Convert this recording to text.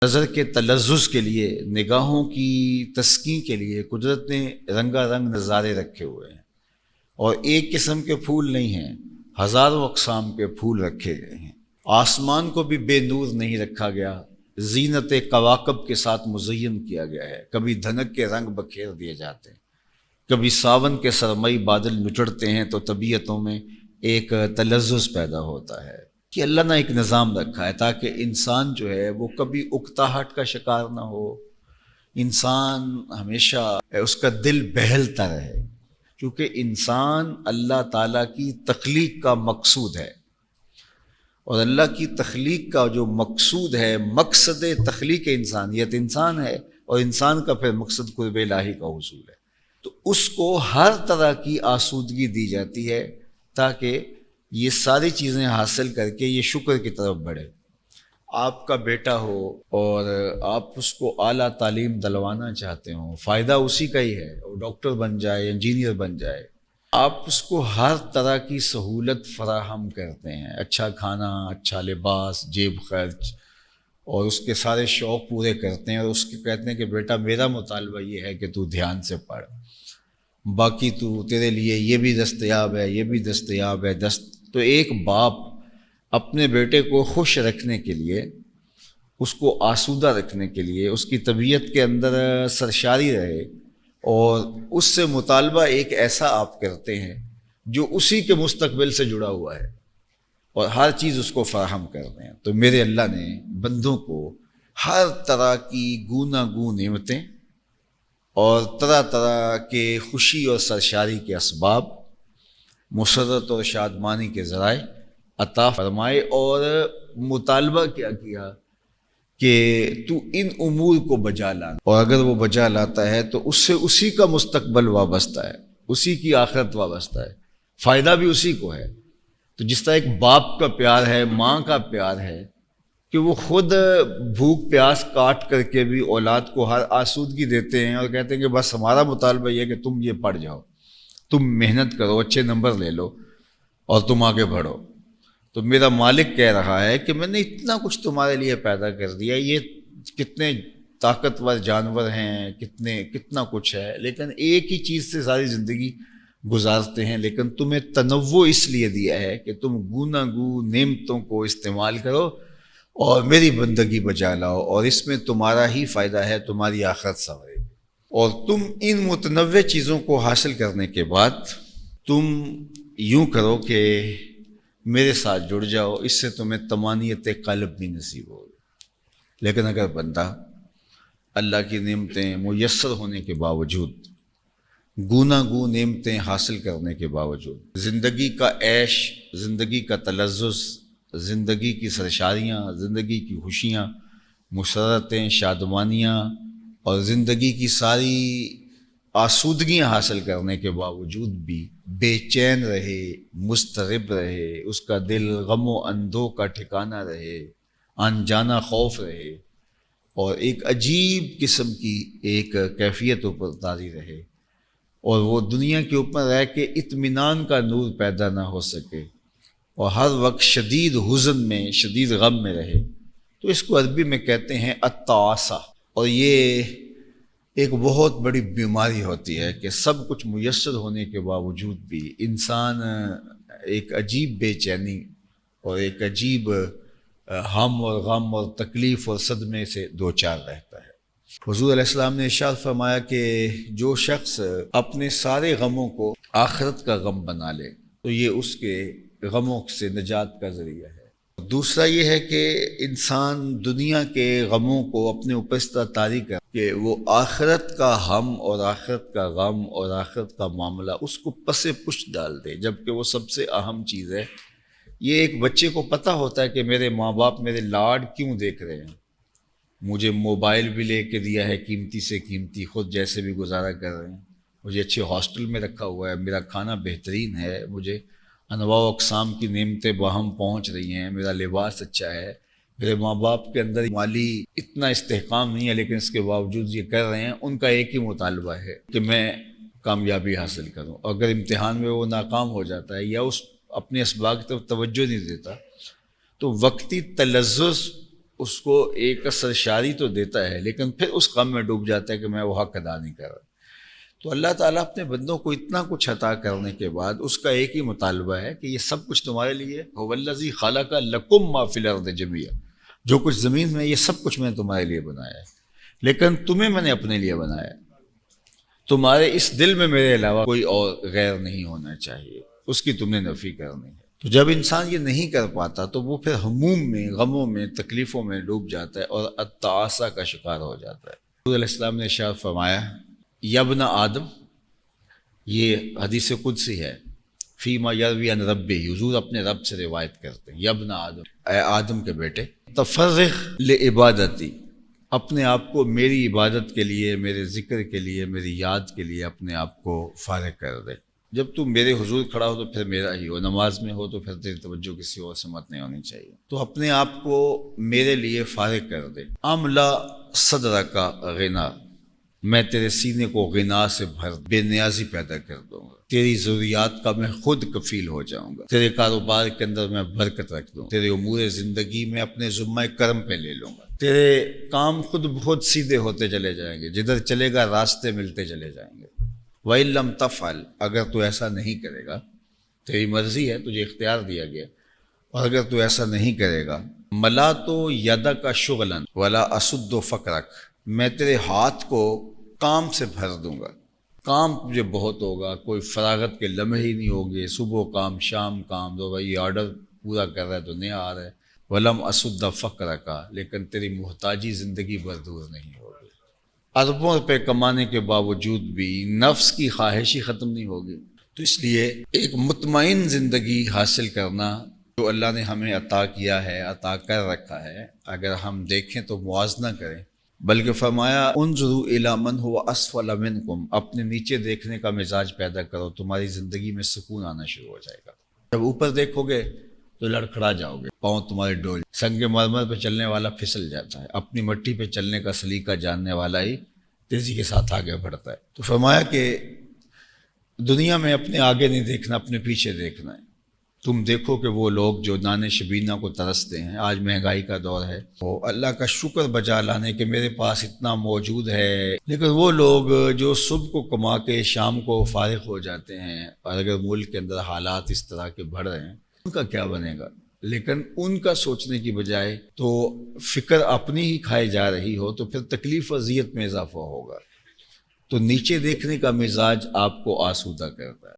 نظر کے تلذذ کے لیے، نگاہوں کی تسکین کے لیے قدرت نے رنگا رنگ نظارے رکھے ہوئے ہیں، اور ایک قسم کے پھول نہیں ہیں، ہزاروں اقسام کے پھول رکھے گئے ہیں۔ آسمان کو بھی بے نور نہیں رکھا گیا، زینت کواکب کے ساتھ مزین کیا گیا ہے۔ کبھی دھنک کے رنگ بکھیر دیے جاتے ہیں، کبھی ساون کے سرمئی بادل نچڑتے ہیں تو طبیعتوں میں ایک تلذذ پیدا ہوتا ہے کہ اللہ نے ایک نظام رکھا ہے تاکہ انسان جو ہے وہ کبھی اکتاہٹ کا شکار نہ ہو، انسان ہمیشہ اس کا دل بہلتا رہے، کیونکہ انسان اللہ تعالیٰ کی تخلیق کا مقصود ہے، اور اللہ کی تخلیق کا جو مقصود ہے، مقصد تخلیق انسانیت انسان ہے، اور انسان کا پھر مقصد قرب الہی کا حصول ہے، تو اس کو ہر طرح کی آسودگی دی جاتی ہے تاکہ یہ ساری چیزیں حاصل کر کے یہ شکر کی طرف بڑھے۔ آپ کا بیٹا ہو اور آپ اس کو اعلیٰ تعلیم دلوانا چاہتے ہوں، فائدہ اسی کا ہی ہے، وہ ڈاکٹر بن جائے، انجینئر بن جائے، آپ اس کو ہر طرح کی سہولت فراہم کرتے ہیں، اچھا کھانا، اچھا لباس، جیب خرچ، اور اس کے سارے شوق پورے کرتے ہیں، اور اس کے کہتے ہیں کہ بیٹا میرا مطالبہ یہ ہے کہ تو دھیان سے پڑھ، باقی تو تیرے لیے یہ بھی دستیاب ہے، یہ بھی دستیاب ہے۔ تو ایک باپ اپنے بیٹے کو خوش رکھنے کے لیے، اس کو آسودہ رکھنے کے لیے، اس کی طبیعت کے اندر سرشاری رہے، اور اس سے مطالبہ ایک ایسا آپ کرتے ہیں جو اسی کے مستقبل سے جڑا ہوا ہے، اور ہر چیز اس کو فراہم کر رہے ہیں۔ تو میرے اللہ نے بندوں کو ہر طرح کی گوناگون نعمتیں اور طرح طرح کے خوشی اور سرشاری کے اسباب، مسرت اور شادمانی کے ذرائع عطا فرمائے، اور مطالبہ کیا کہ تو ان امور کو بجا لانا، اور اگر وہ بجا لاتا ہے تو اس سے اسی کا مستقبل وابستہ ہے، اسی کی آخرت وابستہ ہے، فائدہ بھی اسی کو ہے۔ تو جس طرح ایک باپ کا پیار ہے، ماں کا پیار ہے کہ وہ خود بھوک پیاس کاٹ کر کے بھی اولاد کو ہر آسودگی دیتے ہیں، اور کہتے ہیں کہ بس ہمارا مطالبہ یہ ہے کہ تم یہ پڑھ جاؤ، تم محنت کرو، اچھے نمبر لے لو، اور تم آگے بڑھو۔ تو میرا مالک کہہ رہا ہے کہ میں نے اتنا کچھ تمہارے لیے پیدا کر دیا، یہ کتنے طاقتور جانور ہیں، کتنا کچھ ہے، لیکن ایک ہی چیز سے ساری زندگی گزارتے ہیں، لیکن تمہیں تنوع اس لیے دیا ہے کہ تم گوناگون نعمتوں کو استعمال کرو اور میری بندگی بجا لاؤ، اور اس میں تمہارا ہی فائدہ ہے، تمہاری آخرت سنورے گی۔ اور تم ان متنوع چیزوں کو حاصل کرنے کے بعد تم یوں کرو کہ میرے ساتھ جڑ جاؤ، اس سے تمہیں طمانینت قلب بھی نصیب ہوگی۔ لیکن اگر بندہ اللہ کی نعمتیں میسر ہونے کے باوجود، گوناگون نعمتیں حاصل کرنے کے باوجود، زندگی کا عیش، زندگی کا تلذذ، زندگی کی سرشاریاں، زندگی کی خوشیاں، مسرتیں، شادمانیاں، اور زندگی کی ساری آسودگیاں حاصل کرنے کے باوجود بھی بے چین رہے، مضطرب رہے، اس کا دل غم و اندوہ کا ٹھکانہ رہے، انجانہ خوف رہے، اور ایک عجیب قسم کی ایک کیفیت اوپر طاری رہے، اور وہ دنیا کے اوپر رہ کے اطمینان کا نور پیدا نہ ہو سکے، اور ہر وقت شدید حزن میں، شدید غم میں رہے، تو اس کو عربی میں کہتے ہیں التعاسہ۔ اور یہ ایک بہت بڑی بیماری ہوتی ہے کہ سب کچھ میسر ہونے کے باوجود بھی انسان ایک عجیب بے چینی اور ایک عجیب ہم اور غم اور تکلیف اور صدمے سے دوچار رہتا ہے۔ حضور علیہ السلام نے ارشاد فرمایا کہ جو شخص اپنے سارے غموں کو آخرت کا غم بنا لے تو یہ اس کے غموں سے نجات کا ذریعہ ہے۔ دوسرا یہ ہے کہ انسان دنیا کے غموں کو اپنے اوپر اس طرح طاری کر کہ وہ آخرت کا ہم اور آخرت کا غم اور آخرت کا معاملہ اس کو پس پشت ڈال دے، جبکہ وہ سب سے اہم چیز ہے۔ یہ ایک بچے کو پتہ ہوتا ہے کہ میرے ماں باپ میرے لاڈ کیوں دیکھ رہے ہیں، مجھے موبائل بھی لے کے دیا ہے قیمتی سے قیمتی، خود جیسے بھی گزارا کر رہے ہیں، مجھے اچھے ہاسٹل میں رکھا ہوا ہے، میرا کھانا بہترین ہے، مجھے انواع و اقسام کی نعمتیں باہم پہنچ رہی ہیں، میرا لباس اچھا ہے۔ میرے ماں باپ کے اندر مالی اتنا استحکام نہیں ہے، لیکن اس کے باوجود یہ کر رہے ہیں، ان کا ایک ہی مطالبہ ہے کہ میں کامیابی حاصل کروں۔ اگر امتحان میں وہ ناکام ہو جاتا ہے یا اس اپنے اسباق کی طرف توجہ نہیں دیتا تو وقتی تلذذ اس کو ایک سرشاری تو دیتا ہے لیکن پھر اس غم میں ڈوب جاتا ہے کہ میں وہ حق ادا نہیں کر رہا۔ تو اللہ تعالیٰ اپنے بندوں کو اتنا کچھ عطا کرنے کے بعد اس کا ایک ہی مطالبہ ہے کہ یہ سب کچھ تمہارے لیے هو الذی خلق لکم ما فی الارض جميعا، جو کچھ زمین میں یہ سب کچھ میں نے تمہارے لیے بنایا ہے، لیکن تمہیں میں نے اپنے لیے بنایا، تمہارے اس دل میں میرے علاوہ کوئی اور غیر نہیں ہونا چاہیے، اس کی تم نے نفی کرنی ہے۔ تو جب انسان یہ نہیں کر پاتا تو وہ پھر ہموم میں، غموں میں، تکلیفوں میں ڈوب جاتا ہے اور التعاسہ کا شکار ہو جاتا ہے۔ حضور علیہ السلام نے ارشاد فرمایا یا ابن آدم، یہ حدیث قدسی ہے، فیما یروی عن ربہ، حضور اپنے رب سے روایت کرتے ہیں، یا ابن آدم، اے آدم کے بیٹے، تفرغ لعبادتی، اپنے آپ کو میری عبادت کے لیے، میرے ذکر کے لیے، میری یاد کے لیے اپنے آپ کو فارغ کر دے۔ جب تو میرے حضور کھڑا ہو تو پھر میرا ہی ہو، نماز میں ہو تو پھر تیری توجہ کسی اور سے مت نہیں ہونی چاہیے، تو اپنے آپ کو میرے لیے فارغ کر دے۔ املا صدرک غنا، میں تیرے سینے کو غنا سے بھر، بے نیازی پیدا کر دوں گا، تیری ضروریات کا میں خود کفیل ہو جاؤں گا، تیرے کاروبار کے اندر میں برکت رکھ دوں، تیرے امور زندگی میں اپنے ذمہ کرم پہ لے لوں گا، تیرے کام خود بخود سیدھے ہوتے چلے جائیں گے، جدھر چلے گا راستے ملتے چلے جائیں گے۔ وَإِن لَمْ تَفْعَلْ، اگر تو ایسا نہیں کرے گا، تیری مرضی ہے، تجھے اختیار دیا گیا، اور اگر تو ایسا نہیں کرے گا، مَلَأْتُ يَدَكَ شُغْلًا وَلَا أَسُدُّ فَقْرَكَ، میں تیرے ہاتھ کو کام سے بھر دوں گا، کام تجھے بہت ہوگا، کوئی فراغت کے لمحے ہی نہیں ہوگے، صبح کام شام کام، تو بھائی یہ آرڈر پورا کر رہا ہے تو نہیں آ رہا ہے، وَلَمْ أَسُدَّ فَقْرَكَ، لیکن تیری محتاجی زندگی بھر دور نہیں ہوگی، اربوں روپے کمانے کے باوجود بھی نفس کی خواہش ہی ختم نہیں ہوگی۔ تو اس لیے ایک مطمئن زندگی حاصل کرنا جو اللہ نے ہمیں عطا کیا ہے، عطا کر رکھا ہے، اگر ہم دیکھیں تو موازنہ کریں، بلکہ فرمایا انظروا الی من هو اسفل منکم، اپنے نیچے دیکھنے کا مزاج پیدا کرو، تمہاری زندگی میں سکون آنا شروع ہو جائے گا۔ جب اوپر دیکھو گے تو لڑکھڑا جاؤ گے، پاؤں تمہارے ڈول، سنگ مرمر پہ چلنے والا پھسل جاتا ہے، اپنی مٹی پہ چلنے کا سلیقہ جاننے والا ہی تیزی کے ساتھ آگے بڑھتا ہے۔ تو فرمایا کہ دنیا میں اپنے آگے نہیں دیکھنا، اپنے پیچھے دیکھنا ہے۔ تم دیکھو کہ وہ لوگ جو نان شبینہ کو ترستے ہیں، آج مہنگائی کا دور ہے، وہ اللہ کا شکر بجا لانے کہ میرے پاس اتنا موجود ہے، لیکن وہ لوگ جو صبح کو کما کے شام کو فارغ ہو جاتے ہیں، اور اگر ملک کے اندر حالات اس طرح کے بڑھ رہے ہیں، ان کا کیا بنے گا؟ لیکن ان کا سوچنے کی بجائے تو فکر اپنی ہی کھائی جا رہی ہو تو پھر تکلیف و اذیت میں اضافہ ہوگا۔ تو نیچے دیکھنے کا مزاج آپ کو آسودہ کرتا ہے۔